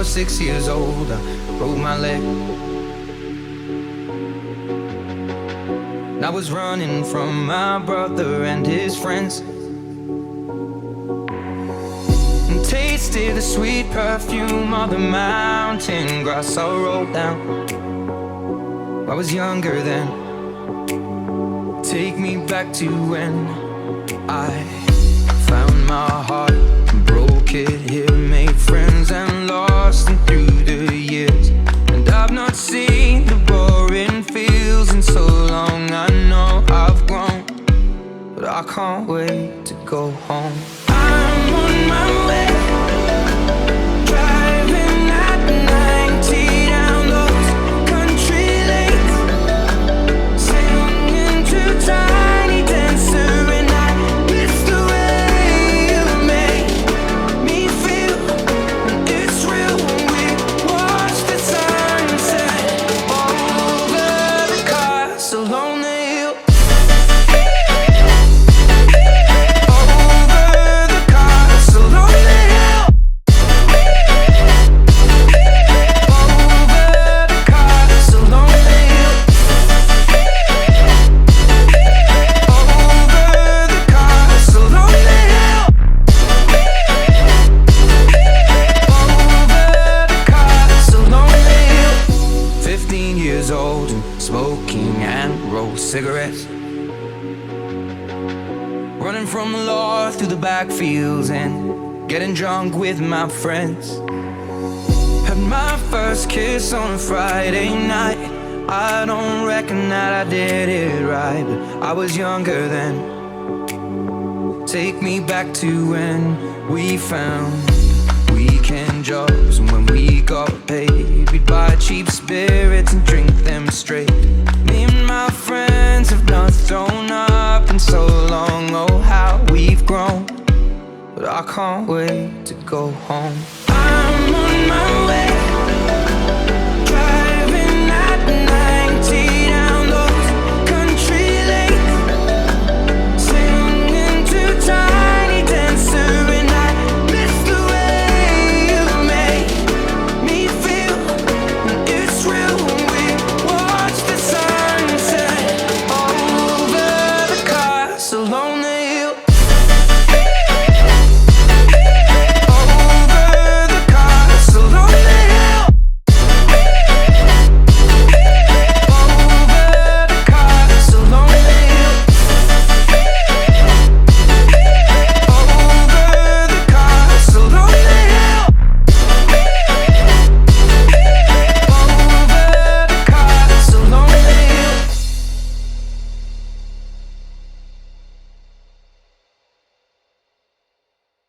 was 6 years old, I broke my leg. And I was running from my brother and his friends, and tasted the sweet perfume of the mountain grass I rolled down. I was younger then. Take me back to when I found my heart, broke it here, made friends and lost them through the years. And I've not seen the boring fields in so long. I know I've grown, but I can't wait to go home. I'm on my way, driving at 90 down those country lanes, singing to Tiny Dancer, and I miss the way you make me feel. And it's real when we watch the sunset over the castle on the hill. Old and smoking and roll cigarettes, running from the law through the backfields and getting drunk with my friends. Had my first kiss on a Friday night. I don't reckon that I did it right, but I was younger then. Take me back to when we found weekend jobs, and when we got paid, we'd buy cheap spirits and drink them straight. Me and my friends have not thrown up in so long. Oh, how we've grown, but I can't wait to go home. I'm on my